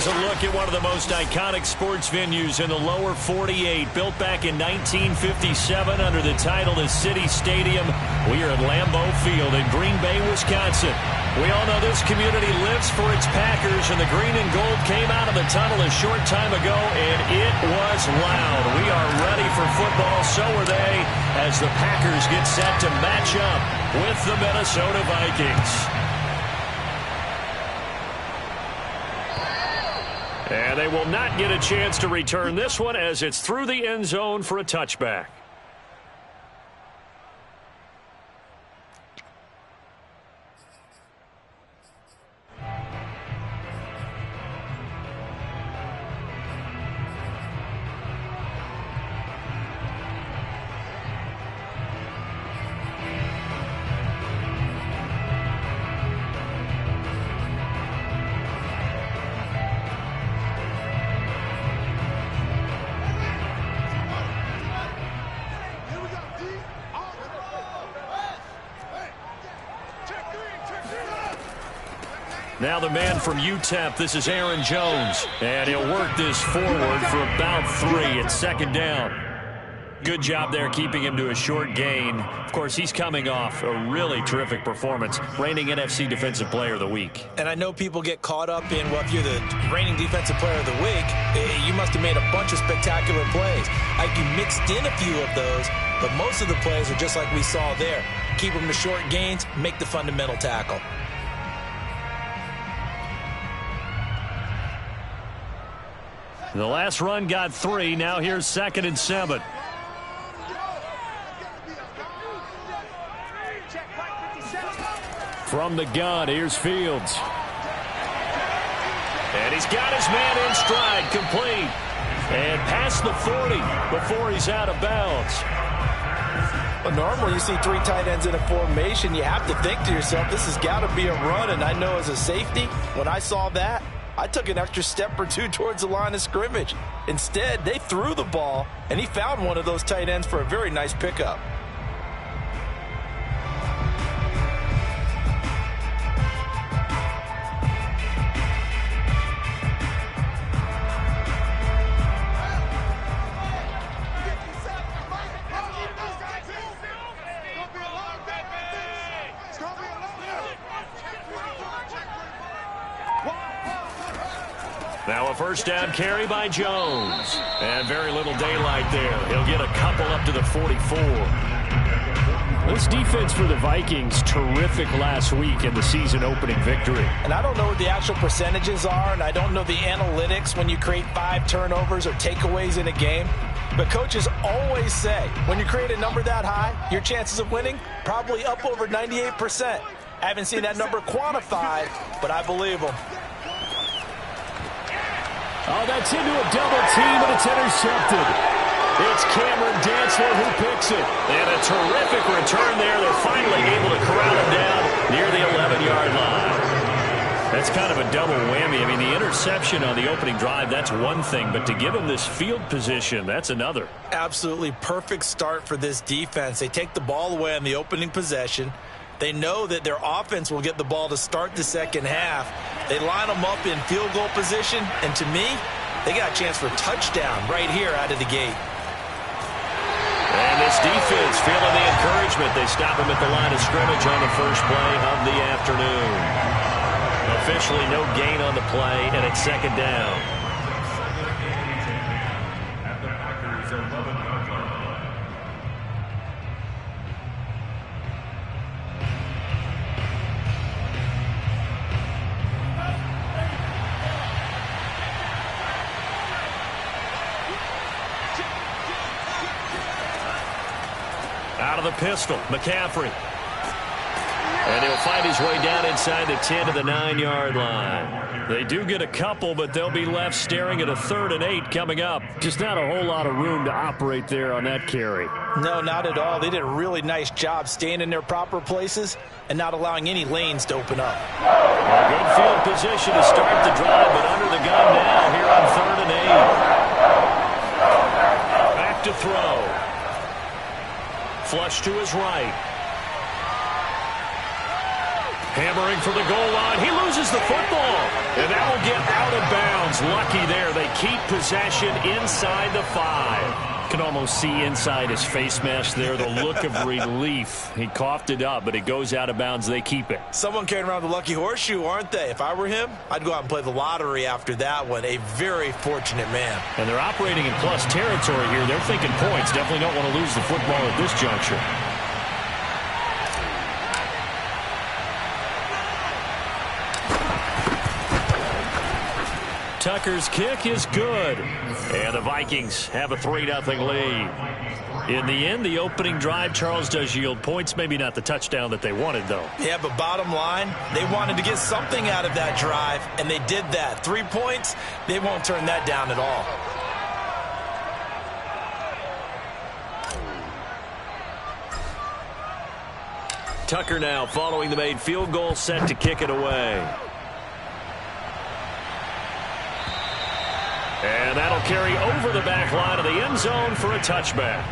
Here's a look at one of the most iconic sports venues in the lower 48. Built back in 1957 under the title of City Stadium. We are at Lambeau Field in Green Bay, Wisconsin. We all know this community lives for its Packers, and the green and gold came out of the tunnel a short time ago, and it was loud. We are ready for football, so are they, as the Packers get set to match up with the Minnesota Vikings. And they will not get a chance to return this one as it's through the end zone for a touchback. Now the man from UTEP, this is Aaron Jones. And he'll work this forward for about 3. It's second down. Good job there keeping him to a short gain. Of course, he's coming off a really terrific performance. Reigning NFC Defensive Player of the Week. And I know people get caught up in, well, if you're the reigning Defensive Player of the Week, you must have made a bunch of spectacular plays. You mixed in a few of those, but most of the plays are just like we saw there. Keep them to short gains, make the fundamental tackle. The last run got 3. Now here's 2nd and 7. From the gun, here's Fields. And he's got his man in stride, complete. And past the 40 before he's out of bounds. Well, normally you see 3 tight ends in a formation. You have to think to yourself, this has got to be a run. And I know as a safety, when I saw that, I took an extra step or 2 towards the line of scrimmage. Instead, they threw the ball, and he found one of those tight ends for a very nice pickup. Now a first down carry by Jones. And very little daylight there. He'll get a couple up to the 44. This defense for the Vikings, terrific last week in the season opening victory. And I don't know what the actual percentages are, and I don't know the analytics when you create 5 turnovers or takeaways in a game. But coaches always say, when you create a number that high, your chances of winning probably up over 98%. I haven't seen that number quantified, but I believe them. Oh, that's into a double team, and it's intercepted. It's Cameron Dantzler who picks it. And a terrific return there. They're finally able to corral him down near the 11-yard line. That's kind of a double whammy. I mean, the interception on the opening drive, that's one thing. But to give him this field position, that's another. Absolutely perfect start for this defense. They take the ball away on the opening possession. They know that their offense will get the ball to start the second half. They line them up in field goal position, and to me, they got a chance for a touchdown right here out of the gate. And this defense feeling the encouragement. They stop him at the line of scrimmage on the first play of the afternoon. Officially no gain on the play, and it's second down. Out of the pistol, McCaffrey. And he'll find his way down inside the 10 to the 9-yard line. They do get a couple, but they'll be left staring at a 3rd and 8 coming up. Just not a whole lot of room to operate there on that carry. No, not at all. They did a really nice job staying in their proper places and not allowing any lanes to open up. A good field position to start the drive, but under the gun now here on 3rd and 8. Back to throw. Flush to his right. Hammering for the goal line. He loses the football. And that will get out of bounds. Lucky there. They keep possession inside the 5. Can almost see inside his face mask there the look of relief. He coughed it up, but it goes out of bounds. They keep it. Someone carrying around the lucky horseshoe, aren't they? If I were him, I'd go out and play the lottery after that one. A very fortunate man. And they're operating in plus territory here. They're thinking points. Definitely don't want to lose the football at this juncture. Tucker's kick is good. And the Vikings have a 3-0 lead. In the end, the opening drive, Charles, does yield points. Maybe not the touchdown that they wanted, though. Yeah, but bottom line, they wanted to get something out of that drive, and they did that. 3 points, they won't turn that down at all. Tucker now following the made field goal, set to kick it away. And that'll carry over the back line of the end zone for a touchback.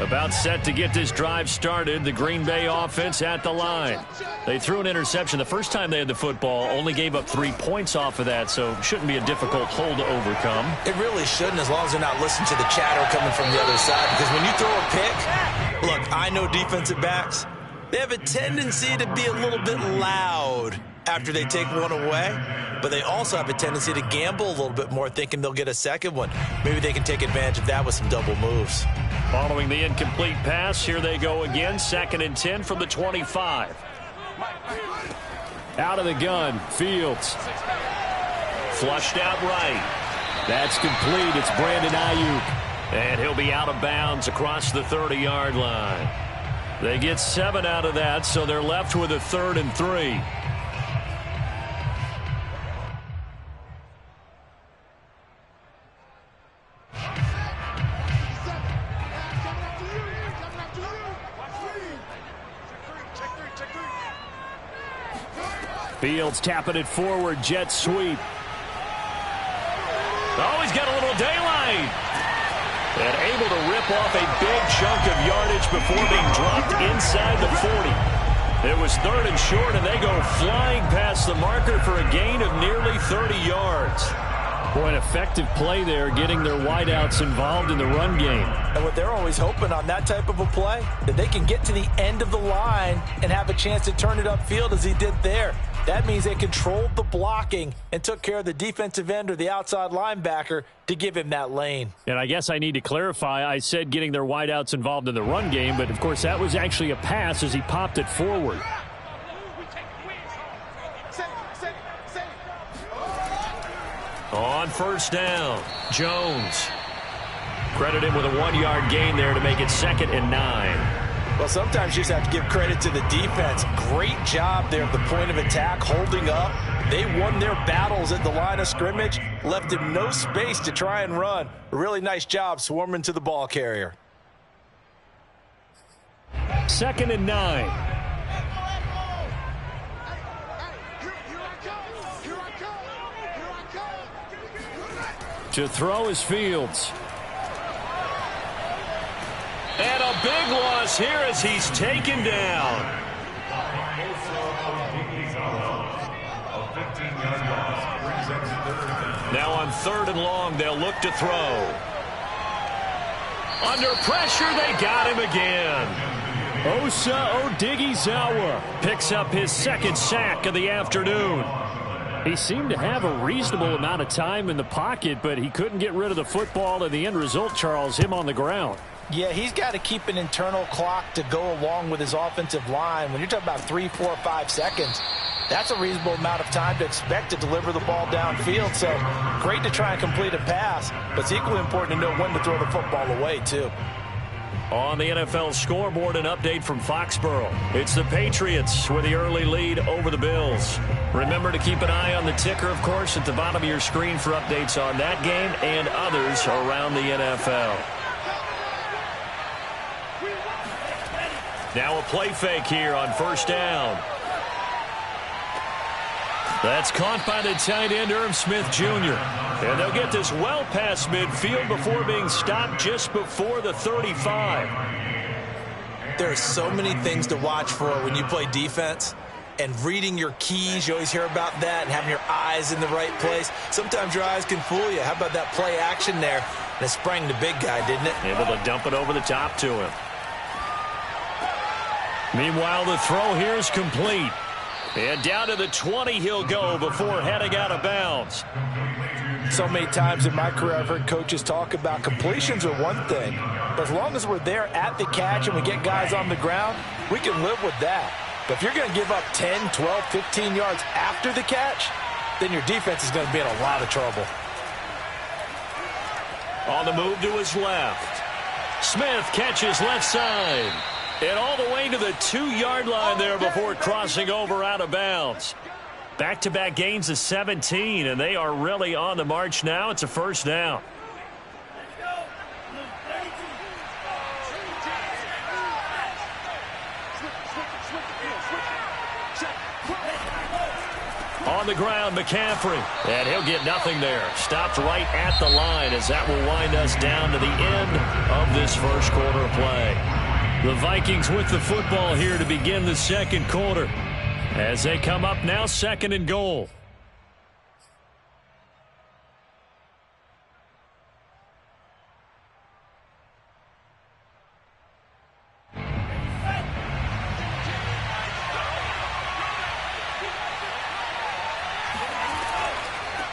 About set to get this drive started. The Green Bay offense at the line. They threw an interception the first time they had the football, only gave up 3 points off of that, so shouldn't be a difficult hole to overcome. It really shouldn't, as long as they're not listening to the chatter coming from the other side, because when you throw a pick, look, I know defensive backs, they have a tendency to be a little bit loud after they take one away, but they also have a tendency to gamble a little bit more, thinking they'll get a second one. Maybe they can take advantage of that with some double moves. Following the incomplete pass, here they go again. 2nd and 10 from the 25. Out of the gun, Fields. Flushed out right. That's complete. It's Brandon Ayuk. And he'll be out of bounds across the 30-yard line. They get 7 out of that, so they're left with a 3rd and 3. Fields tapping it forward, jet sweep. Oh, he's got a little daylight. And able to rip off a big chunk of yardage before being dropped inside the 40. It was 3rd and short, and they go flying past the marker for a gain of nearly 30 yards. Boy, an effective play there, getting their wideouts involved in the run game. And what they're always hoping on that type of a play, that they can get to the end of the line and have a chance to turn it upfield as he did there. That means they controlled the blocking and took care of the defensive end or the outside linebacker to give him that lane. And I guess I need to clarify, I said getting their wideouts involved in the run game, but of course that was actually a pass as he popped it forward. On 1st down, Jones. Credit him with a 1-yard gain there to make it 2nd and 9. Well, sometimes you just have to give credit to the defense. Great job there at the point of attack, holding up. They won their battles at the line of scrimmage, left him no space to try and run. A really nice job swarming to the ball carrier. 2nd and 9. To throw is Fields. And a big loss here as he's taken down. Now on 3rd and long, they'll look to throw. Under pressure, they got him again. Osa Odighizuwa picks up his 2nd sack of the afternoon. He seemed to have a reasonable amount of time in the pocket, but he couldn't get rid of the football, and the end result, Charles, him on the ground. Yeah, he's got to keep an internal clock to go along with his offensive line. When you're talking about 3, 4, 5 seconds, that's a reasonable amount of time to expect to deliver the ball downfield. So great to try and complete a pass, but it's equally important to know when to throw the football away, too. On the NFL scoreboard, an update from Foxborough. It's the Patriots with the early lead over the Bills. Remember to keep an eye on the ticker, of course, at the bottom of your screen for updates on that game and others around the NFL. Now a play fake here on first down. That's caught by the tight end, Irv Smith Jr. And they'll get this well past midfield before being stopped just before the 35. There are so many things to watch for when you play defense. And reading your keys, you always hear about that, and having your eyes in the right place. Sometimes your eyes can fool you. How about that play action there? And it sprang the big guy, didn't it? Able to dump it over the top to him. Meanwhile, the throw here is complete. And down to the 20 he'll go before heading out of bounds. So many times in my career I've heard coaches talk about completions are one thing. But as long as we're there at the catch and we get guys on the ground, we can live with that. But if you're going to give up 10, 12, 15 yards after the catch, then your defense is going to be in a lot of trouble. On the move to his left. Smith catches left side. And all the way to the 2-yard line there before crossing over out of bounds. Back-to-back gains of 17, and they are really on the march now. It's a first down. On the ground, McCaffrey. And he'll get nothing there. Stopped right at the line as that will wind us down to the end of this first quarter of play. The Vikings with the football here to begin the second quarter. As they come up now, 2nd and goal.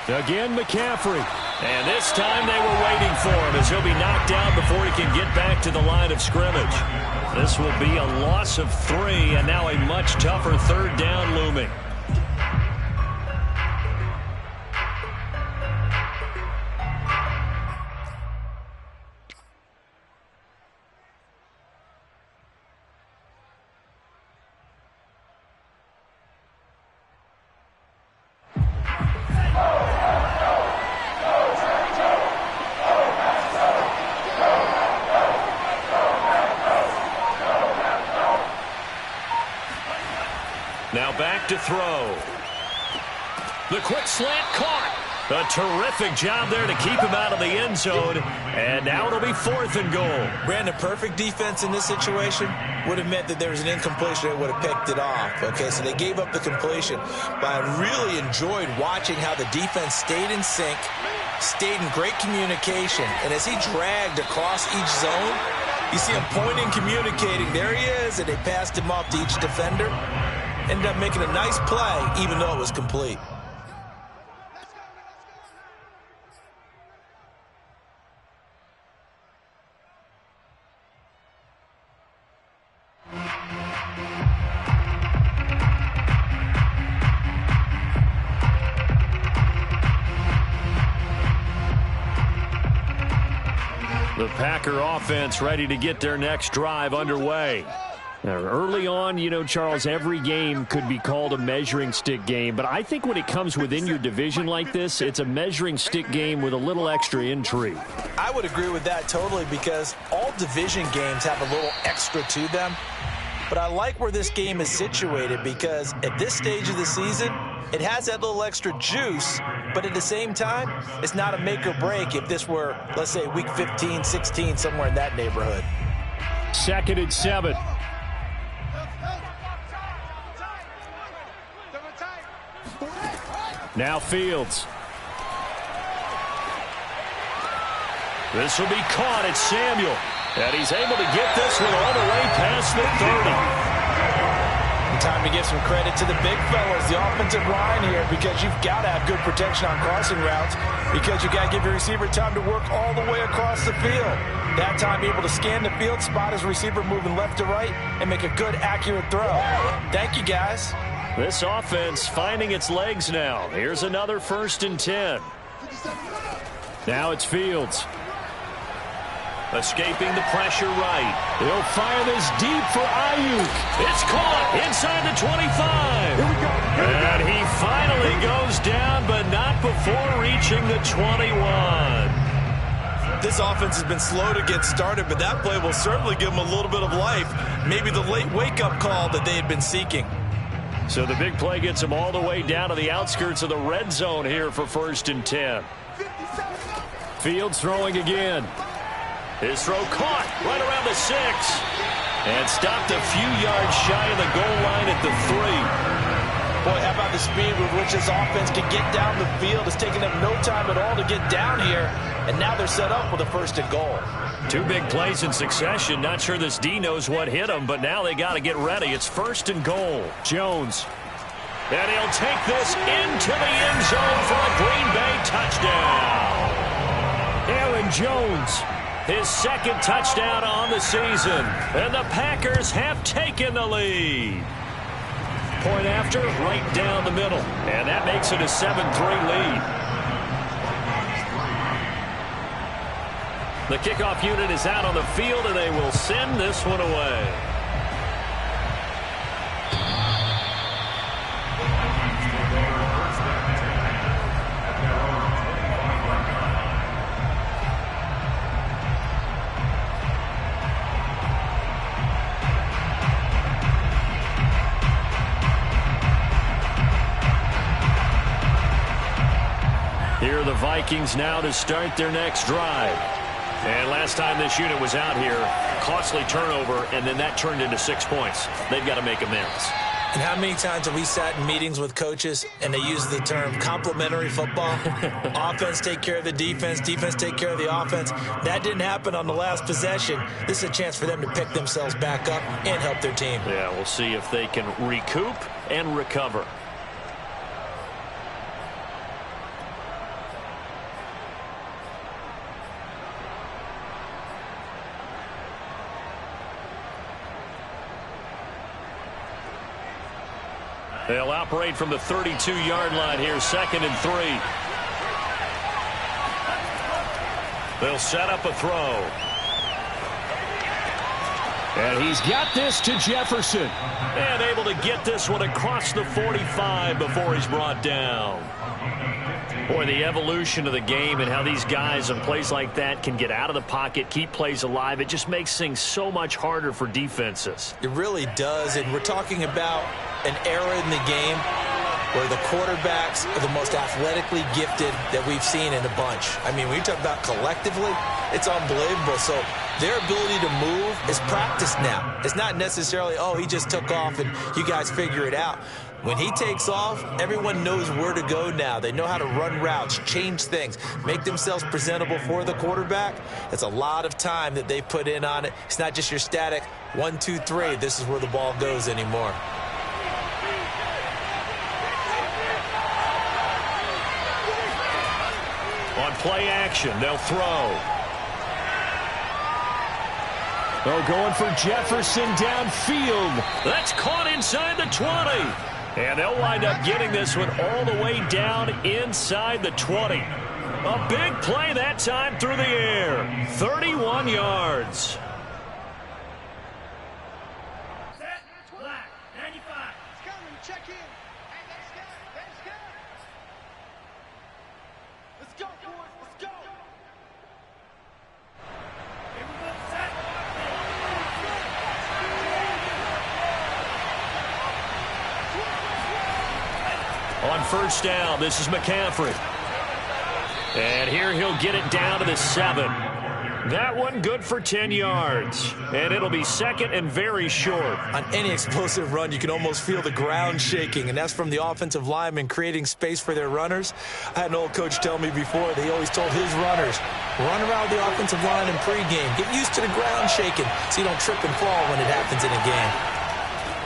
Again, McCaffrey. And this time they were waiting for him as he'll be knocked down before he can get back to the line of scrimmage. This will be a loss of 3, and now a much tougher 3rd down looming. Now back to throw. The quick slant caught. A terrific job there to keep him out of the end zone. And now it'll be 4th and goal. Brandon, perfect defense in this situation would have meant that there was an incompletion. They would have picked it off. Okay, so they gave up the completion. But I really enjoyed watching how the defense stayed in sync, stayed in great communication. And as he dragged across each zone, you see him pointing, communicating. There he is, and they passed him off to each defender. Ended up making a nice play, even though it was complete. The Packer offense ready to get their next drive underway. Now, early on, you know, Charles, every game could be called a measuring stick game. But I think when it comes within your division like this, it's a measuring stick game with a little extra intrigue. I would agree with that totally because all division games have a little extra to them. But I like where this game is situated because at this stage of the season, it has that little extra juice. But at the same time, it's not a make or break if this were, let's say, week 15, 16, somewhere in that neighborhood. 2nd and 7. Now Fields. This will be caught at Samuel. And he's able to get this one all the way past the 30. Time to give some credit to the big fellas, the offensive line here, because you've got to have good protection on crossing routes because you got to give your receiver time to work all the way across the field. That time able to scan the field, spot his receiver moving left to right, and make a good, accurate throw. Thank you, guys. This offense finding its legs now. Here's another 1st and 10. Now it's Fields. Escaping the pressure right. He'll fire this deep for Ayuk. It's caught inside the 25. Here we go. And he finally goes down, but not before reaching the 21. This offense has been slow to get started, but that play will certainly give them a little bit of life. Maybe the late wake-up call that they had been seeking. So the big play gets them all the way down to the outskirts of the red zone here for 1st and 10. Fields throwing again. His throw caught right around the 6. And stopped a few yards shy of the goal line at the 3. Boy, how about the speed with which this offense can get down the field? It's taking them no time at all to get down here. And now they're set up with a 1st and goal. 2 big plays in succession. Not sure this D knows what hit him, but now they got to get ready. It's 1st and goal. Jones. And he'll take this into the end zone for a Green Bay touchdown. Aaron Jones, his 2nd touchdown on the season. And the Packers have taken the lead. Point after, right down the middle. And that makes it a 7-3 lead. The kickoff unit is out on the field, and they will send this one away. Here are the Vikings now to start their next drive. And last time this unit was out here, costly turnover, and then that turned into 6 points. They've got to make amends. And how many times have we sat in meetings with coaches and they use the term complementary football? Offense take care of the defense, defense take care of the offense. That didn't happen on the last possession. This is a chance for them to pick themselves back up and help their team. Yeah, we'll see if they can recoup and recover. They'll operate from the 32-yard line here, 2nd and 3. They'll set up a throw. And he's got this to Jefferson. And able to get this one across the 45 before he's brought down. Boy, the evolution of the game and how these guys in plays like that can get out of the pocket, keep plays alive, it just makes things so much harder for defenses. It really does, and we're talking about an era in the game where the quarterbacks are the most athletically gifted that we've seen in a bunch. I mean, when you talk about collectively, it's unbelievable. So their ability to move is practiced now. It's not necessarily, oh, he just took off and you guys figure it out. When he takes off, everyone knows where to go now. They know how to run routes, change things, make themselves presentable for the quarterback. That's a lot of time that they put in on it. It's not just your static 1, 2, 3. This is where the ball goes anymore. On play action, they'll throw. Oh, going for Jefferson downfield. That's caught inside the 20. And they'll wind up getting this one all the way down inside the 20. A big play that time through the air. 31 yards. Set, black, 95. It's coming, check in. Hey, let's go, let's go. Let's go, boys, let's go. Everybody set. On 1st down, this is McCaffrey. And here he'll get it down to the 7. That one good for 10 yards. And it'll be 2nd and very short. On any explosive run, you can almost feel the ground shaking, and that's from the offensive linemen creating space for their runners. I had an old coach tell me before, they always told his runners, run around the offensive line in pregame. Get used to the ground shaking so you don't trip and fall when it happens in a game.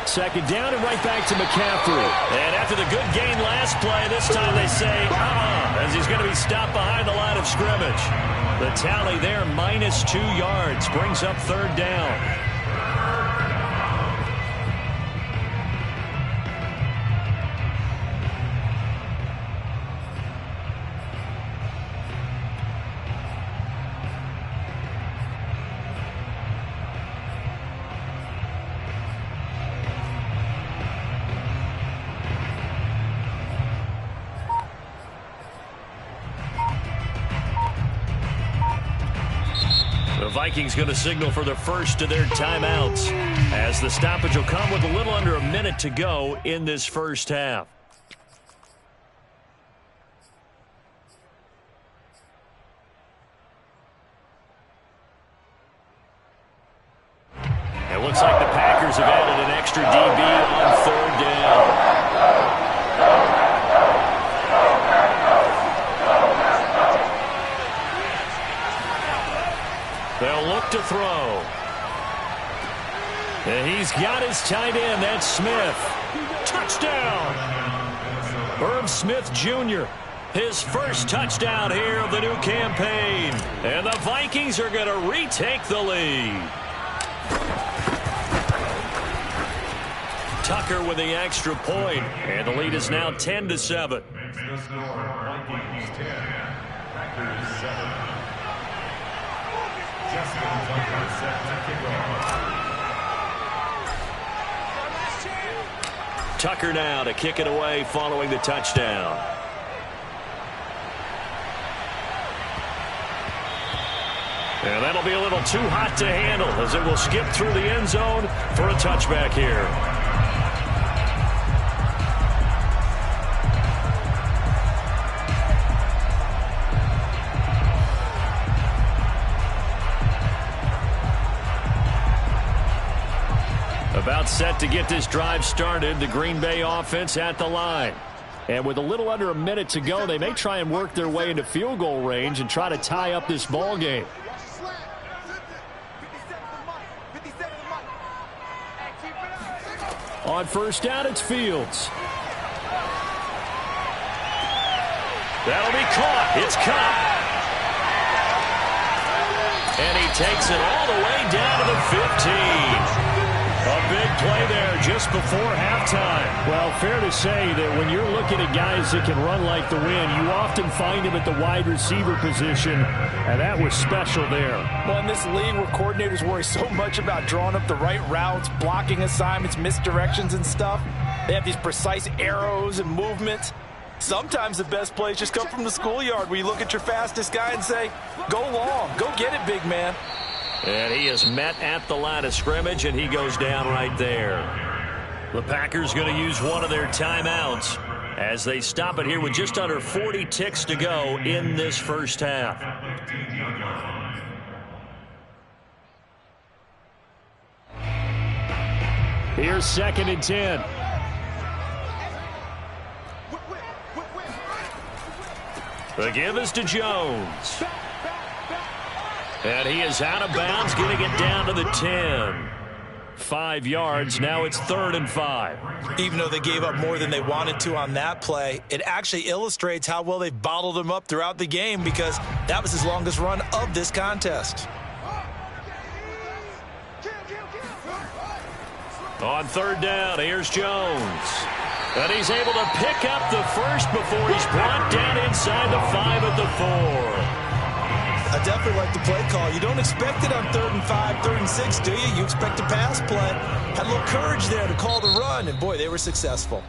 2nd down and right back to McCaffrey. And after the good gain last play, this time they say, as he's going to be stopped behind the line of scrimmage. The tally there, -2 yards, brings up 3rd down. Vikings going to signal for the first of their timeouts as the stoppage will come with a little under a minute to go in this first half. It looks like the Packers have added an extra DB on third down. They'll look to throw. And he's got his tight end. That's Smith. Touchdown. Irv Smith Jr. His first touchdown here of the new campaign. And the Vikings are going to retake the lead. Tucker with the extra point, and the lead is now 10-7. Tucker now to kick it away following the touchdown. And that'll be a little too hot to handle as it will skip through the end zone for a touchback here. About set to get this drive started, the Green Bay offense at the line. And with a little under a minute to go, they may try and work their way into field goal range and try to tie up this ball game. On first down, it's Fields. That'll be caught. It's Kupp. And he takes it all the way down to the 15. A big play there just before halftime. Well, fair to say that when you're looking at guys that can run like the wind, you often find him at the wide receiver position, and that was special there. Well, in this league where coordinators worry so much about drawing up the right routes, blocking assignments, misdirections and stuff, they have these precise arrows and movements. Sometimes the best plays just come from the schoolyard where you look at your fastest guy and say, go long, go get it, big man. And he is met at the line of scrimmage, and he goes down right there. The Packers going to use one of their timeouts as they stop it here with just under 40 ticks to go in this first half. Here's 2nd and 10. The give is to Jones. And he is out of bounds, getting it down to the 10. 5 yards. Now it's 3rd and 5. Even though they gave up more than they wanted to on that play, it actually illustrates how well they've bottled him up throughout the game because that was his longest run of this contest. On 3rd down, here's Jones. And he's able to pick up the first before he's brought down inside the 5 at the 4. I definitely like the play call. You don't expect it on 3rd and 5, 3rd and 6, do you? You expect a pass play. Had a little courage there to call the run, and boy, they were successful.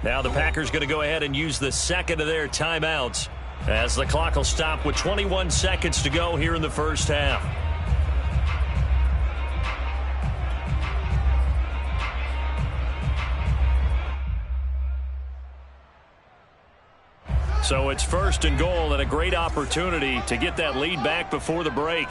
Now the Packers going to go ahead and use the second of their timeouts as the clock will stop with 21 seconds to go here in the first half. So it's 1st and goal and a great opportunity to get that lead back before the break.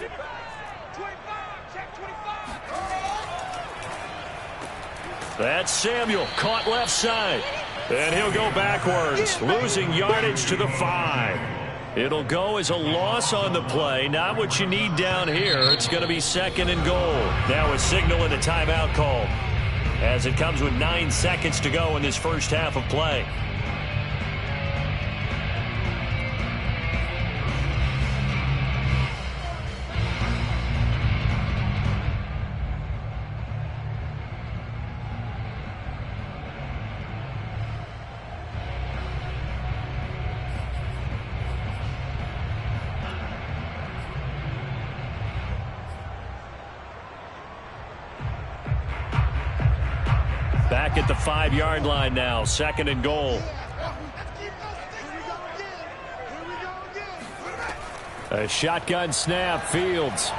That's Samuel, caught left side. And he'll go backwards, losing yardage to the 5. It'll go as a loss on the play, not what you need down here. It's going to be 2nd and goal. Now a signal and a timeout call as it comes with 9 seconds to go in this first half of play. Back at the 5-yard line now, 2nd and goal. A shotgun snap, Fields.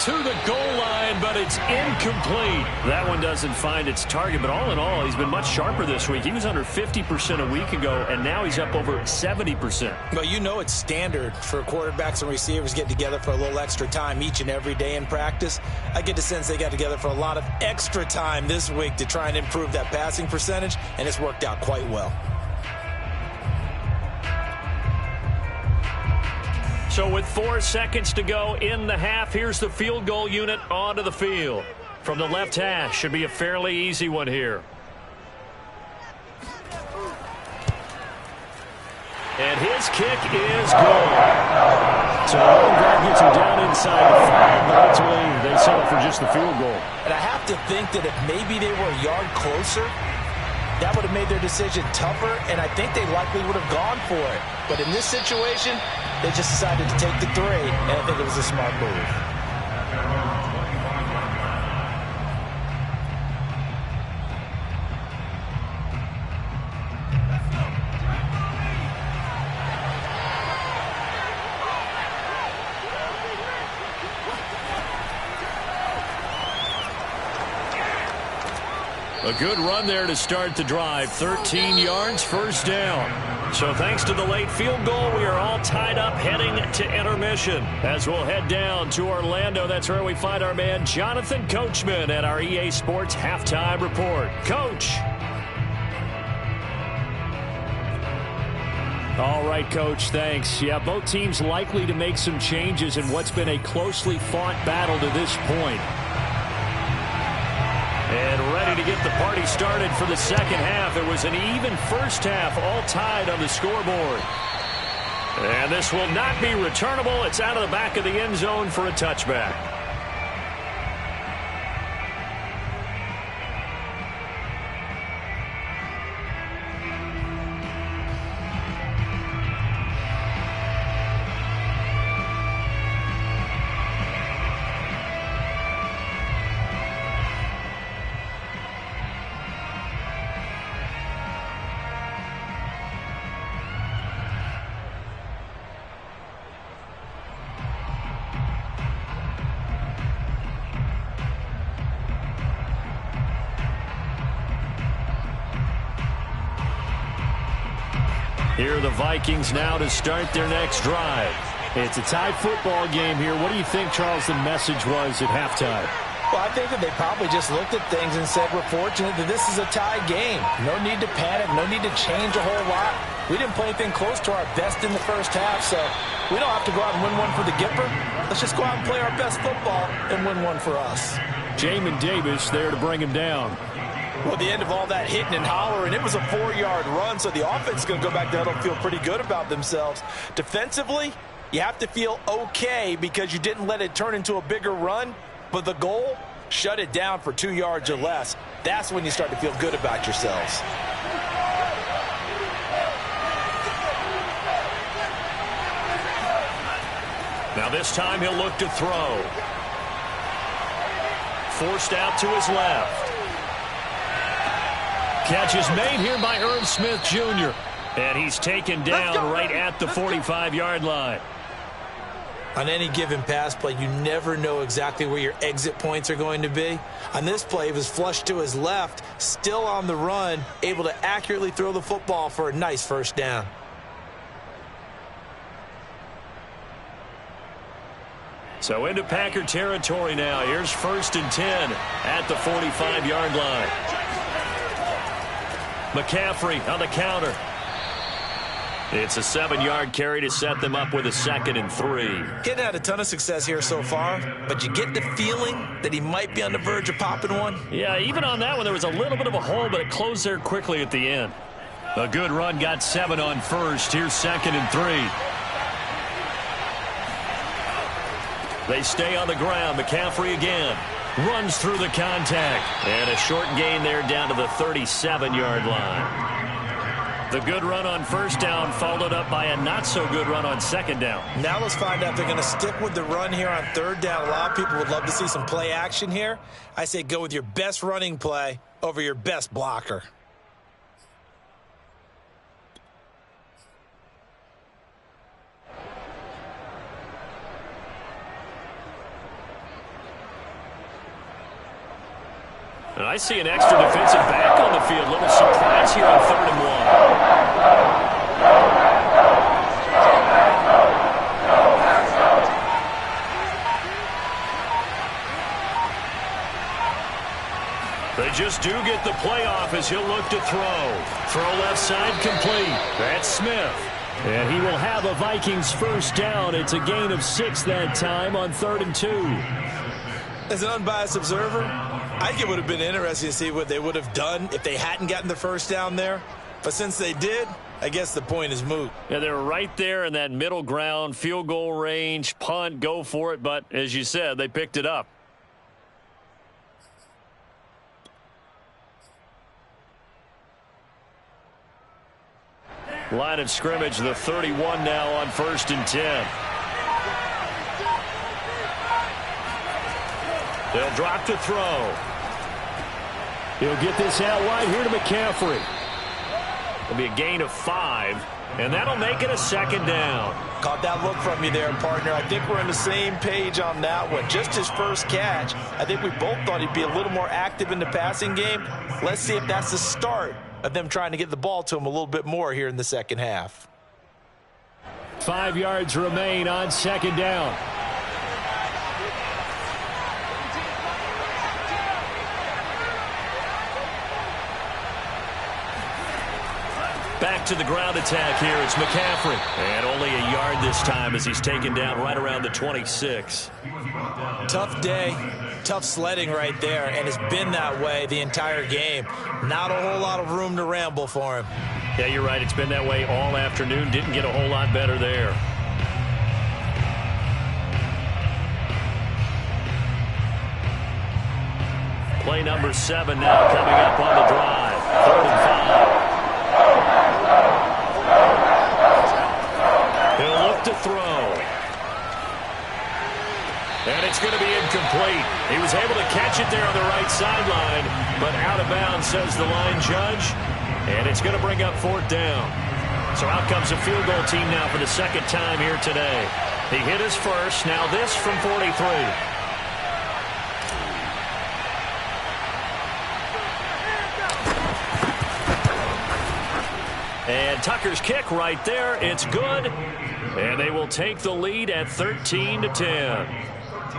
to the goal line, but it's incomplete. That one doesn't find its target, but all in all, he's been much sharper this week. He was under 50% a week ago, and now he's up over 70%. Well, you know it's standard for quarterbacks and receivers getting together for a little extra time each and every day in practice. I get the sense they got together for a lot of extra time this week to try and improve that passing percentage, and it's worked out quite well. So with 4 seconds to go in the half, here's the field goal unit onto the field. From the left hash, should be a fairly easy one here. And his kick is good. So that gets him down inside the 5, but ultimately they settle for just the field goal. And I have to think that if maybe they were a yard closer, that would have made their decision tougher, and I think they likely would have gone for it. But in this situation, they just decided to take the 3, and I think it was a smart move. A good run there to start the drive. 13 yards, first down. So thanks to the late field goal, we are all tied up heading to intermission. As we'll head down to Orlando, that's where we find our man Jonathan Coachman at our EA Sports Halftime Report. Coach. All right, Coach, thanks. Yeah, both teams likely to make some changes in what's been a closely fought battle to this point. And ready to get the party started for the second half. It was an even first half, all tied on the scoreboard. And this will not be returnable. It's out of the back of the end zone for a touchback. Here are the Vikings now to start their next drive. It's a tie football game here. What do you think, Charles, the message was at halftime? Well, I think that they probably just looked at things and said, we're fortunate that this is a tie game. No need to panic. No need to change a whole lot. We didn't play anything close to our best in the first half, so we don't have to go out and win one for the Gipper. Let's just go out and play our best football and win one for us. Jamin Davis there to bring him down. Well, at the end of all that hitting and hollering, it was a 4-yard run, so the offense is going to go back there and feel pretty good about themselves. Defensively, you have to feel okay because you didn't let it turn into a bigger run, but the goal, shut it down for 2 yards or less. That's when you start to feel good about yourselves. Now this time he'll look to throw. Forced out to his left. Catch is made here by Irv Smith Jr. And he's taken down right at the 45-yard line. On any given pass play, you never know exactly where your exit points are going to be. On this play, it was flushed to his left, still on the run, able to accurately throw the football for a nice first down. So into Packer territory now. Here's 1st and 10 at the 45-yard line. McCaffrey on the counter. It's a 7-yard carry to set them up with a 2nd and 3. Getting had a ton of success here so far, but you get the feeling that he might be on the verge of popping one. Yeah, even on that one, there was a little bit of a hole, but it closed there quickly at the end. A good run, got 7 on first. Here's 2nd and 3. They stay on the ground. McCaffrey again. Runs through the contact. And a short gain there down to the 37-yard line. The good run on first down followed up by a not-so-good run on second down. Now let's find out if they're going to stick with the run here on third down. A lot of people would love to see some play action here. I say go with your best running play over your best blocker. And I see an extra defensive back on the field. Little surprise here on 3rd and 1. They just do get the playoff as he'll look to throw. Throw left side complete. That's Smith. And he will have a Vikings first down. It's a gain of 6 that time on 3rd and 2. As an unbiased observer, I think it would have been interesting to see what they would have done if they hadn't gotten the first down there. But since they did, I guess the point is moot. Yeah, they were right there in that middle ground, field goal range, punt, go for it. But as you said, they picked it up. Line of scrimmage, the 31 now on 1st and 10. They'll drop to throw. He'll get this out wide here to McCaffrey. It'll be a gain of 5, and that'll make it a 2nd down. Caught that look from you there, partner. I think we're on the same page on that one. Just his first catch, I think we both thought he'd be a little more active in the passing game. Let's see if that's the start of them trying to get the ball to him a little bit more here in the second half. 5 yards remain on 2nd down. Back to the ground attack here. It's McCaffrey. And only a yard this time as he's taken down right around the 26. Tough day, tough sledding right there, and it's been that way the entire game. Not a whole lot of room to ramble for him. Yeah, you're right. It's been that way all afternoon. Didn't get a whole lot better there. Play number 7 now coming up on the drive. 3rd and 5. He'll look to throw. And it's going to be incomplete. He was able to catch it there on the right sideline, but out of bounds, says the line judge. And it's going to bring up 4th down. So out comes a field goal team now for the 2nd time here today. He hit his first. Now this from 43. And Tucker's kick right there. It's good. And they will take the lead at 13-10.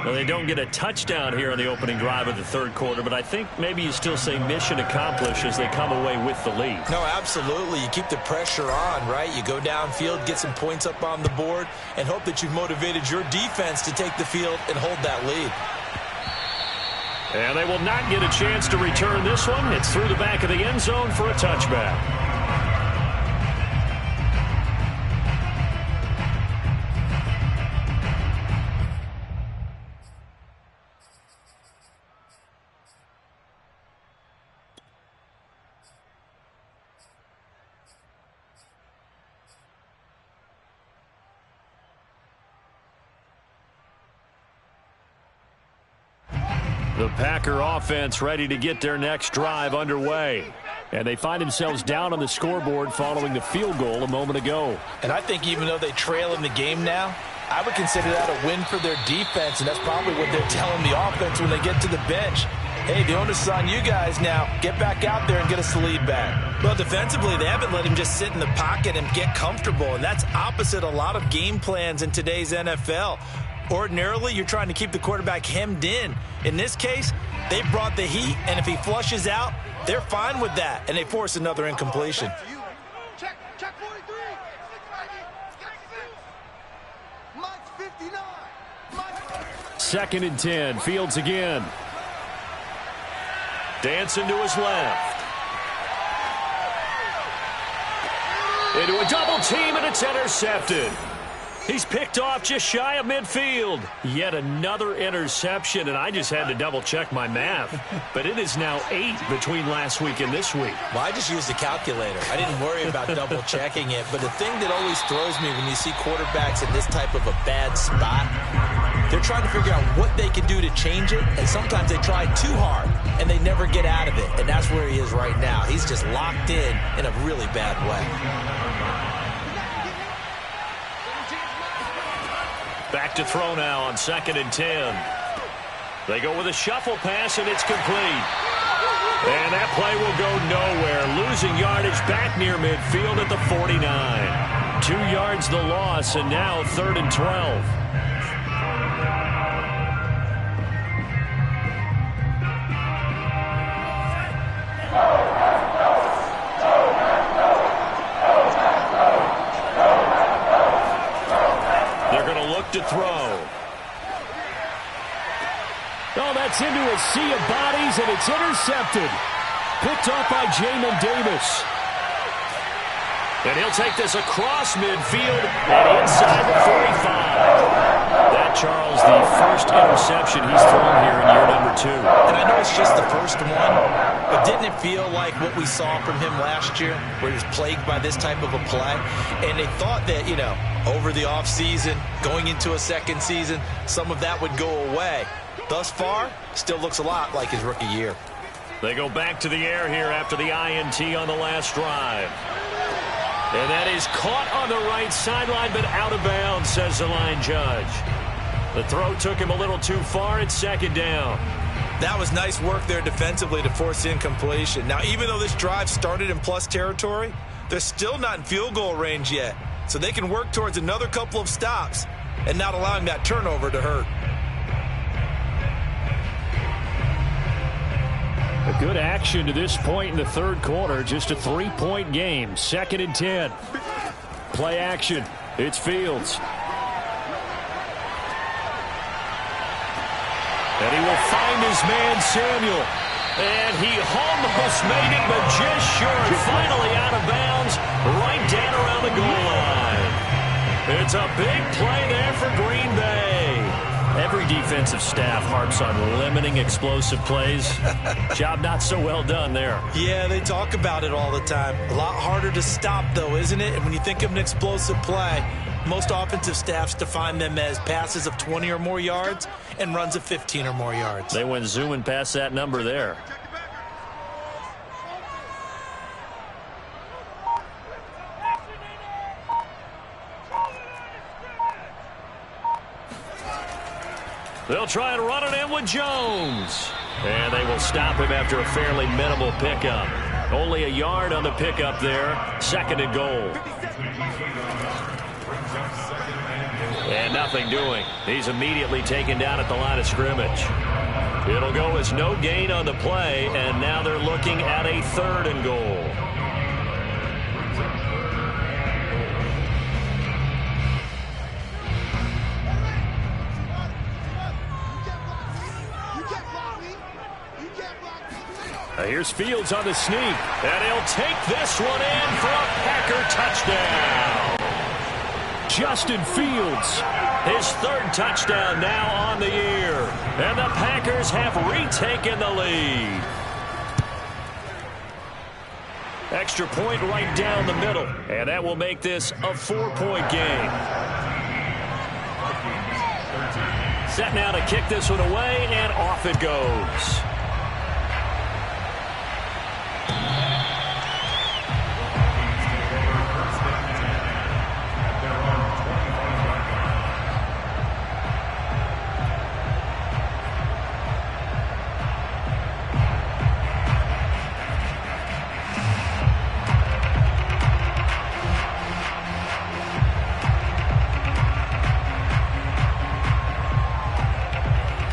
Now, they don't get a touchdown here on the opening drive of the 3rd quarter, but I think maybe you still say mission accomplished as they come away with the lead. No, absolutely. You keep the pressure on, right? You go downfield, get some points up on the board, and hope that you've motivated your defense to take the field and hold that lead. And they will not get a chance to return this one. It's through the back of the end zone for a touchback. The Packer offense ready to get their next drive underway. And they find themselves down on the scoreboard following the field goal a moment ago. And I think even though they trail in the game now, I would consider that a win for their defense, and that's probably what they're telling the offense when they get to the bench. Hey, the onus is on you guys now. Get back out there and get us the lead back. Well, defensively, they haven't let him just sit in the pocket and get comfortable, and that's opposite a lot of game plans in today's NFL. Ordinarily, you're trying to keep the quarterback hemmed in. In this case, they brought the heat, and if he flushes out, they're fine with that, and they force another incompletion. Check 43. Mike's 59. 2nd and 10. Fields again. Dancing to his left. Into a double team, and it's intercepted. He's picked off just shy of midfield. Yet another interception, and I just had to double-check my math. But it is now 8 between last week and this week. Well, I just used a calculator. I didn't worry about double-checking it. But the thing that always throws me when you see quarterbacks in this type of a bad spot, they're trying to figure out what they can do to change it, and sometimes they try too hard, and they never get out of it. And that's where he is right now. He's just locked in a really bad way. Back to throw now on 2nd and 10. They go with a shuffle pass, and it's complete. And that play will go nowhere. Losing yardage back near midfield at the 49. 2 yards the loss, and now 3rd and 12. They're going to look to throw. Oh, that's into a sea of bodies, and it's intercepted. Picked off by Jamin Davis. And he'll take this across midfield and inside the 45. That, Charles, the first interception he's thrown here in year number 2. And I know it's just the first one, but didn't it feel like what we saw from him last year, where he was plagued by this type of a play? And they thought that, over the offseason, going into a second season, some of that would go away. Thus far, still looks a lot like his rookie year. They go back to the air here after the INT on the last drive. And that is caught on the right sideline, but out of bounds, says the line judge. The throw took him a little too far. It's 2nd down. That was nice work there defensively to force incompletion. Now, even though this drive started in plus territory, they're still not in field goal range yet. So they can work towards another couple of stops and not allowing that turnover to hurt. A good action to this point in the 3rd quarter. Just a 3-point game. 2nd and 10. Play action. It's Fields. And he will find his man, Samuel. And he almost made it, but just short. Finally out of bounds, right down around the goal line. It's a big play there for Green Bay. Every defensive staff harps on limiting explosive plays. Job not so well done there. Yeah, they talk about it all the time. A lot harder to stop, though, isn't it? And when you think of an explosive play, most offensive staffs define them as passes of 20 or more yards and runs of 15 or more yards. They went zooming past that number there. They'll try and run it in with Jones. And they will stop him after a fairly minimal pickup. Only a yard on the pickup there. 2nd and goal. And nothing doing. He's immediately taken down at the line of scrimmage. It'll go as no gain on the play, and now they're looking at a 3rd and goal. Here's Fields on the sneak, and he'll take this one in for a Packer touchdown. Justin Fields, his 3rd touchdown now on the year, and the Packers have retaken the lead. Extra point right down the middle, and that will make this a 4-point game. Set now to kick this one away, and off it goes.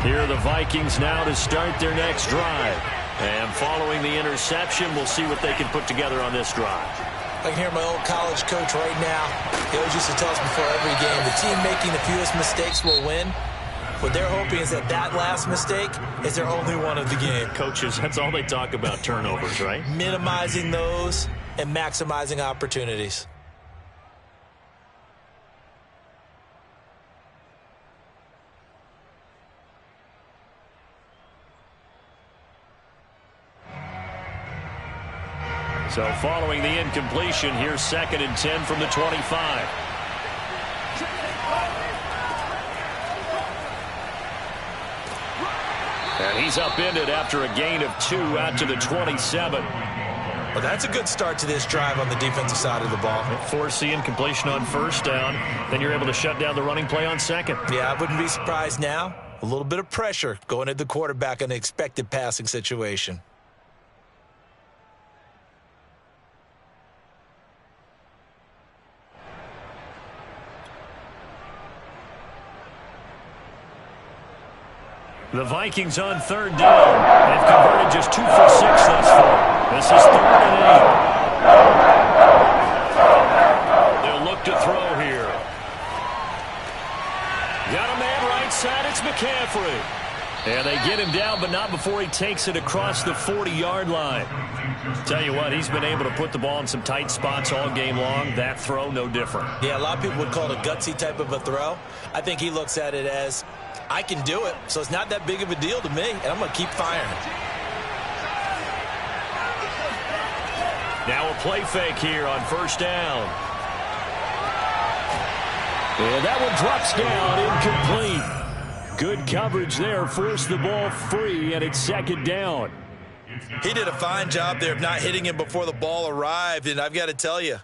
Here are the Vikings now to start their next drive. And following the interception, we'll see what they can put together on this drive. I can hear my old college coach right now. He always used to tell us before every game, the team making the fewest mistakes will win. What they're hoping is that that last mistake is their only one of the game. Coaches, that's all they talk about, turnovers, right? Minimizing those and maximizing opportunities. So following the incompletion, here's 2nd and 10 from the 25. And he's upended after a gain of 2 out to the 27. Well, that's a good start to this drive on the defensive side of the ball. Force the incompletion on 1st down. Then you're able to shut down the running play on 2nd. Yeah, I wouldn't be surprised now. A little bit of pressure going at the quarterback in an expected passing situation. The Vikings on third down. They've converted just 2 for 6 thus far. This is 3rd and 8. They'll look to throw here. Got a man right side. It's McCaffrey. And they get him down, but not before he takes it across the 40-yard line. Tell you what, he's been able to put the ball in some tight spots all game long. That throw, no different. Yeah, a lot of people would call it a gutsy type of a throw. I think he looks at it as, I can do it, so it's not that big of a deal to me, and I'm going to keep firing. Now a play fake here on first down. And that one drops down, incomplete. Good coverage there, forced the ball free, and it's 2nd down. He did a fine job there of not hitting him before the ball arrived, and I've got to tell you,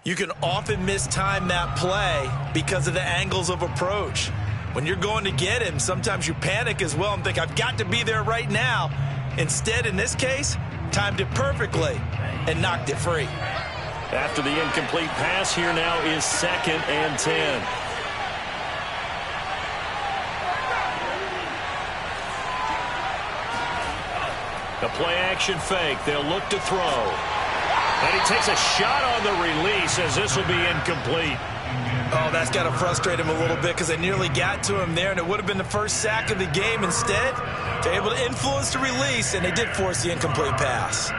you can often mistime that play because of the angles of approach. When you're going to get him, sometimes you panic as well and think, I've got to be there right now. Instead, in this case, timed it perfectly and knocked it free. After the incomplete pass, here now is 2nd and 10. The play-action fake. They'll look to throw. And he takes a shot on the release as this will be incomplete. Oh, that's got to frustrate him a little bit because they nearly got to him there, and it would have been the first sack of the game. Instead, they're able to influence the release, and they did force the incomplete pass.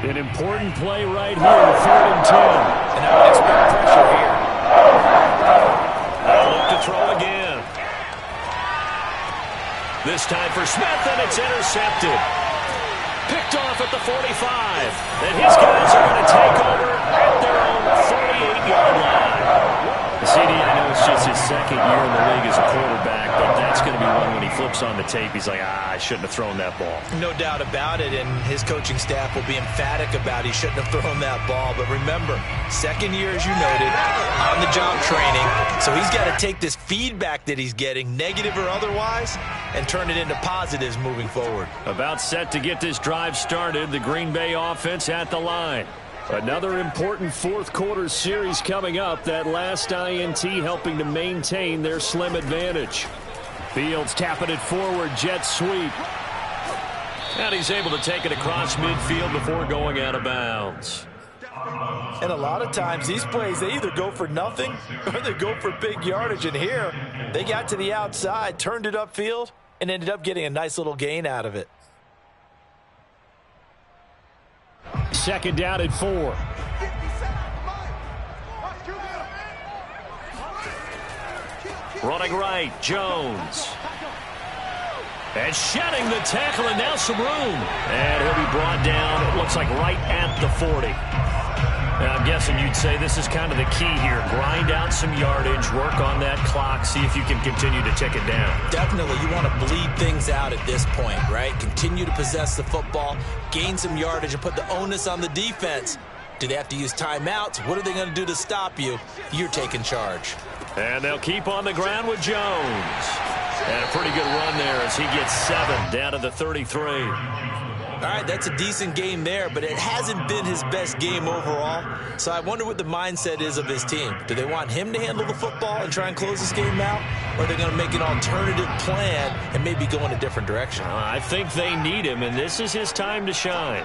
An important play right here, 3rd and 10. And I would expect pressure here. They'll look to throw again. This time for Smith, and it's intercepted. Picked off at the 45. And his guys are going to take over at their own 38-yard line. CD, I know it's just his 2nd year in the league as a quarterback, but that's going to be one when he flips on the tape. He's like, I shouldn't have thrown that ball. No doubt about it, and his coaching staff will be emphatic about he shouldn't have thrown that ball. But remember, 2nd year, as you noted, on-the-job training. So he's got to take this feedback that he's getting, negative or otherwise, and turn it into positives moving forward. About set to get this drive started, the Green Bay offense at the line. Another important 4th quarter series coming up. That last INT helping to maintain their slim advantage. Fields tapping it forward, jet sweep. And he's able to take it across midfield before going out of bounds. And a lot of times these plays, they either go for nothing or they go for big yardage. And here, they got to the outside, turned it upfield, and ended up getting a nice little gain out of it. 2nd down at 4. Running right, Jones. And shedding the tackle, and now some room. And he'll be brought down, it looks like right at the 40. Now, I'm guessing you'd say this is kind of the key here. Grind out some yardage, work on that clock, see if you can continue to tick it down. Definitely, you want to bleed things out at this point, right? Continue to possess the football, gain some yardage, and put the onus on the defense. Do they have to use timeouts? What are they going to do to stop you? You're taking charge. And they'll keep on the ground with Jones. And a pretty good run there as he gets 7 down to the 33. All right, that's a decent game there, but it hasn't been his best game overall. So I wonder what the mindset is of his team. Do they want him to handle the football and try and close this game out? Or are they going to make an alternative plan and maybe go in a different direction? I think they need him, and this is his time to shine.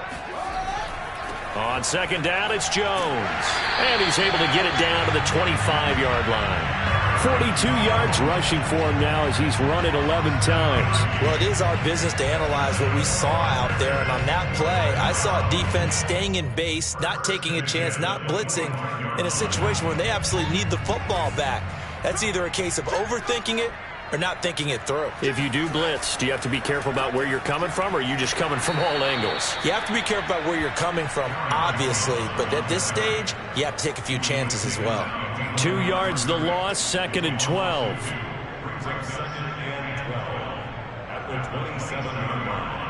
On 2nd down, it's Jones. And he's able to get it down to the 25-yard line. 42 yards rushing for him now as he's run it 11 times. Well, it is our business to analyze what we saw out there. And on that play, I saw a defense staying in base, not taking a chance, not blitzing in a situation where they absolutely need the football back. That's either a case of overthinking it or not thinking it through. If you do blitz, do you have to be careful about where you're coming from, or are you just coming from all angles? You have to be careful about where you're coming from, obviously. But at this stage, you have to take a few chances as well. 2 yards the loss, 2nd and 12. At the 27-yard line.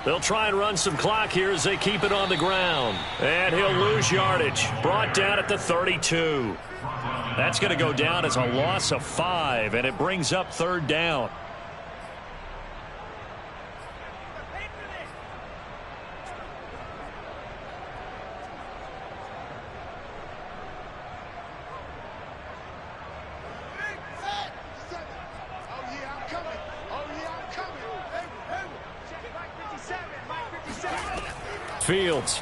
They'll try and run some clock here as they keep it on the ground. And he'll lose yardage. Brought down at the 32. That's going to go down as a loss of 5, and it brings up 3rd down. Fields.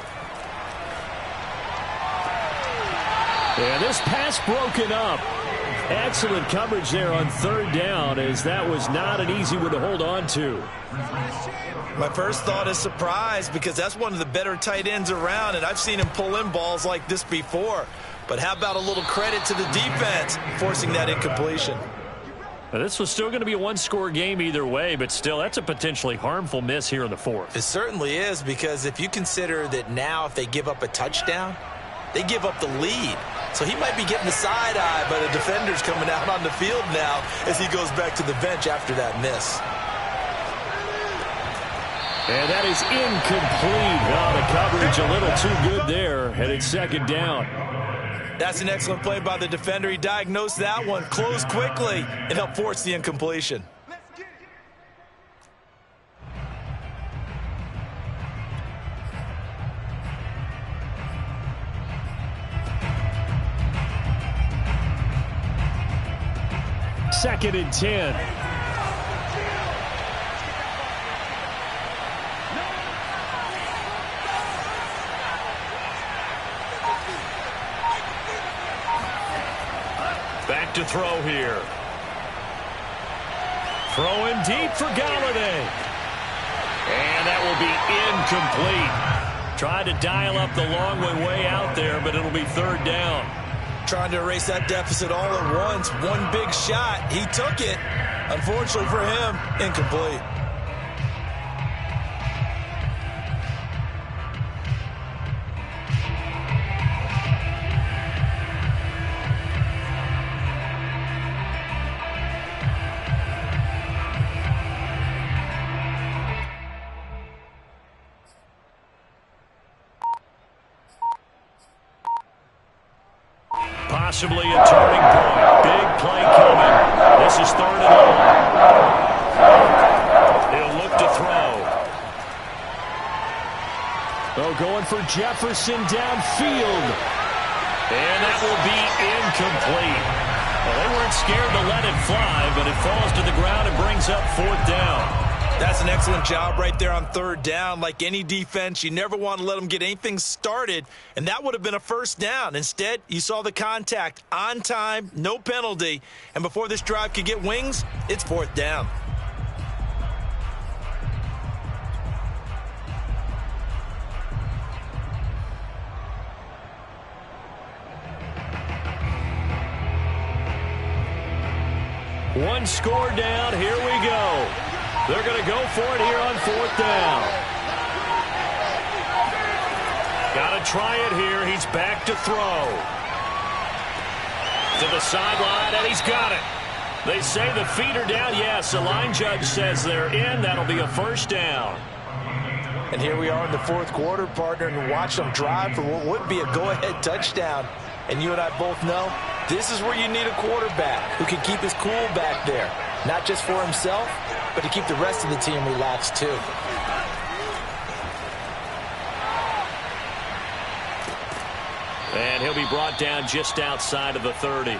And this pass broken up. Excellent coverage there on 3rd down, as that was not an easy one to hold on to. My first thought is surprise, because that's one of the better tight ends around, and I've seen him pull in balls like this before. But how about a little credit to the defense forcing that incompletion? Now, this was still going to be a one-score game either way, but still, that's a potentially harmful miss here in the 4th. It certainly is, because if you consider that now if they give up a touchdown, they give up the lead. So he might be getting the side eye, but a defender's coming out on the field now as he goes back to the bench after that miss. And that is incomplete. Oh, the coverage a little too good there, and it's 2nd down. That's an excellent play by the defender. He diagnosed that one, closed quickly, and helped force the incompletion. Second and 10. Back to throw here. Throwing deep for Galladay. And that will be incomplete. Tried to dial up the long way out there, but it'll be 3rd down. Trying to erase that deficit all at once. One big shot. He took it. Unfortunately for him, incomplete. Possibly a turning point. Big play coming. This is 3rd and long. He'll look to throw. Oh, going for Jefferson downfield. And that will be incomplete. Well, they weren't scared to let it fly, but it falls to the ground and brings up 4th down. That's an excellent job right there on 3rd down. Like any defense, you never want to let them get anything started, and that would have been a 1st down. Instead, you saw the contact on time, no penalty, and before this drive could get wings, it's 4th down. One score down. Here we go. They're going to go for it here on 4th down. Got to try it here. He's back to throw. To the sideline, and he's got it. They say the feet are down. Yes, the line judge says they're in. That'll be a 1st down. And here we are in the 4th quarter, partner, and watch them drive for what would be a go-ahead touchdown. And you and I both know this is where you need a quarterback who can keep his cool back there. Not just for himself, but to keep the rest of the team relaxed too. And he'll be brought down just outside of the 30.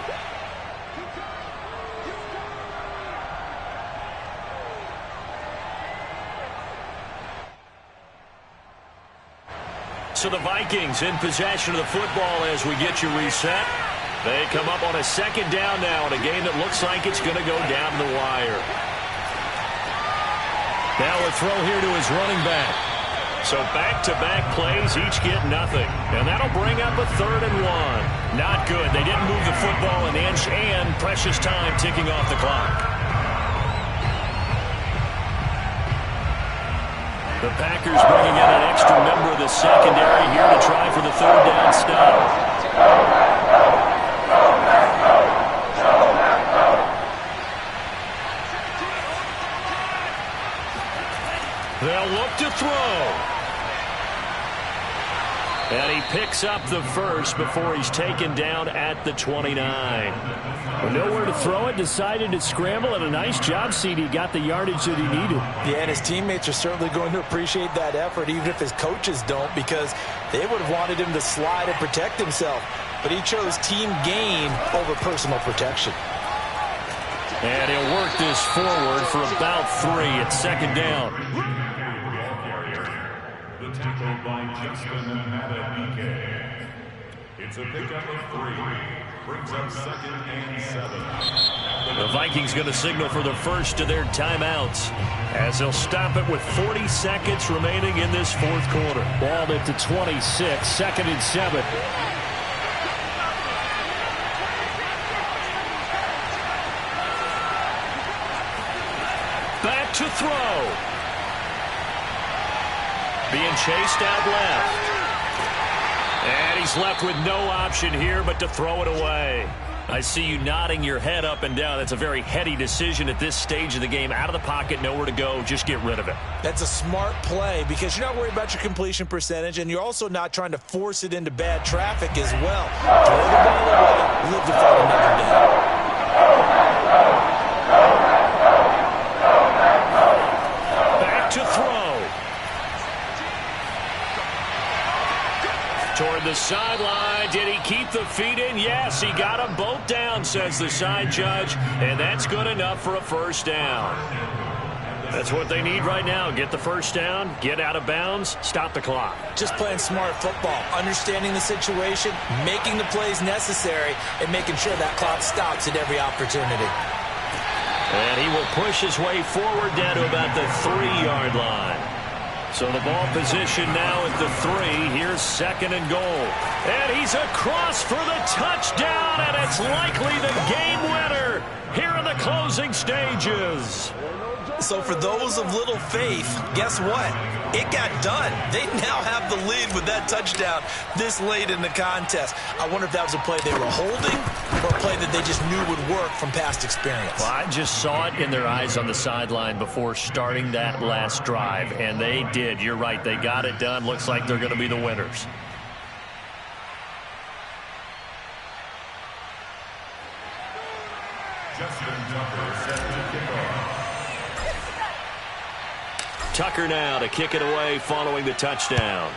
So the Vikings in possession of the football as we get you reset. They come up on a 2nd down now in a game that looks like it's going to go down the wire. Now a throw here to his running back. So back-to-back plays, each get nothing. And that'll bring up a 3rd and 1. Not good. They didn't move the football an inch, and precious time ticking off the clock. The Packers bringing in an extra member of the secondary here to try for the 3rd down stop. They'll look to throw. And he picks up the first before he's taken down at the 29. Well, nowhere to throw it, decided to scramble, and a nice job, CD. Got the yardage that he needed. Yeah, and his teammates are certainly going to appreciate that effort, even if his coaches don't, because they would have wanted him to slide and protect himself. But he chose team gain over personal protection. And he'll work this forward for about 3 at second down. The tackle by Justin Madubuike. It's a pickup of 3. Brings up 2nd and 7. The Vikings going to signal for the first of their timeouts as they'll stop it with 40 seconds remaining in this fourth quarter. Ball at the 26, 2nd and 7. Back to throw. Being chased out left. And he's left with no option here but to throw it away. I see you nodding your head up and down. That's a very heady decision at this stage of the game. Out of the pocket, nowhere to go. Just get rid of it. That's a smart play because you're not worried about your completion percentage, and you're also not trying to force it into bad traffic as well. Throw the ball away, live to fight another down. Back to throw. Toward the sideline. Did he keep the feet in? Yes, he got them both down, says the side judge. And that's good enough for a first down. That's what they need right now. Get the first down, get out of bounds, stop the clock. Just playing smart football, understanding the situation, making the plays necessary, and making sure that clock stops at every opportunity. And he will push his way forward down to about the 3-yard line. So the ball position now at the 3. Here's 2nd and goal. And he's across for the touchdown, and it's likely the game winner here in the closing stages. So for those of little faith, guess what? It got done. They now have the lead with that touchdown this late in the contest. I wonder if that was a play they were holding or a play that they just knew would work from past experience. Well, I just saw it in their eyes on the sideline before starting that last drive, and they did. You're right. They got it done. Looks like they're going to be the winners. Justin Tucker set to kick off. Tucker now to kick it away following the touchdown.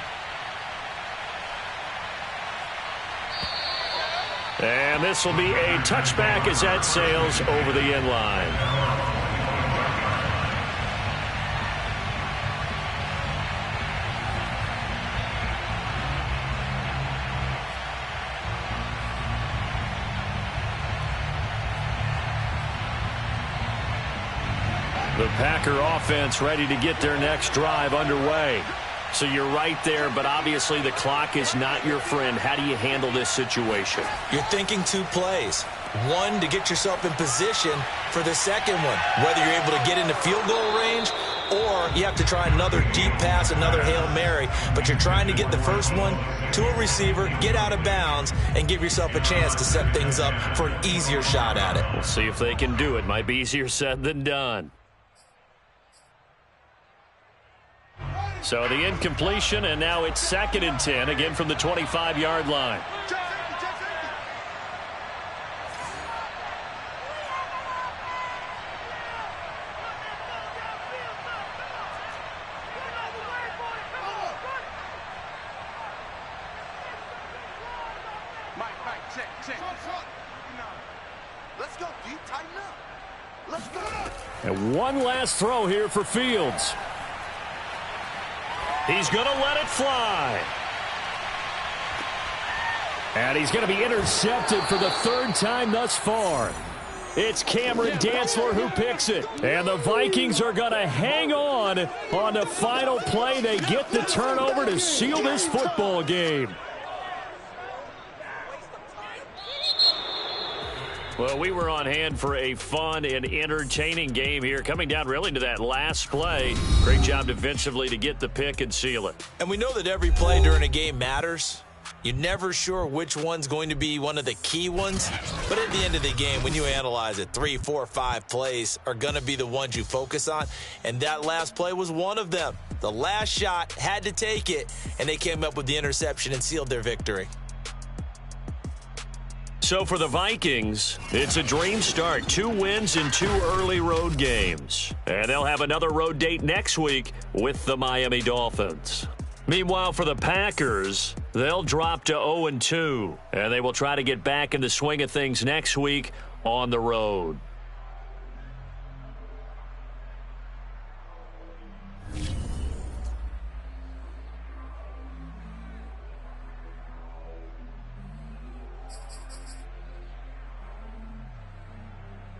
And this will be a touchback as that sails over the end line. The Packer offense ready to get their next drive underway. So you're right there, but obviously the clock is not your friend. How do you handle this situation? You're thinking 2 plays. One, to get yourself in position for the second one, whether you're able to get into field goal range or you have to try another deep pass, another Hail Mary. But you're trying to get the first one to a receiver, get out of bounds, and give yourself a chance to set things up for an easier shot at it. We'll see if they can do it. Might be easier said than done. So the incompletion, and now it's 2nd and 10, again from the 25-yard line. Let's go, D. Tighten up. Let's go. And one last throw here for Fields. He's going to let it fly. And he's going to be intercepted for the 3rd time thus far. It's Cameron Dantzler who picks it. And the Vikings are going to hang on the final play. They get the turnover to seal this football game. Well, we were on hand for a fun and entertaining game here. Coming down really to that last play. Great job defensively to get the pick and seal it. And we know that every play during a game matters. You're never sure which one's going to be one of the key ones. But at the end of the game, when you analyze it, 3, 4, 5 plays are going to be the ones you focus on. And that last play was one of them. The last shot had to take it, and they came up with the interception and sealed their victory. So for the Vikings, it's a dream start. 2 wins in 2 early road games. And they'll have another road date next week with the Miami Dolphins. Meanwhile, for the Packers, they'll drop to 0-2. And they will try to get back in the swing of things next week on the road.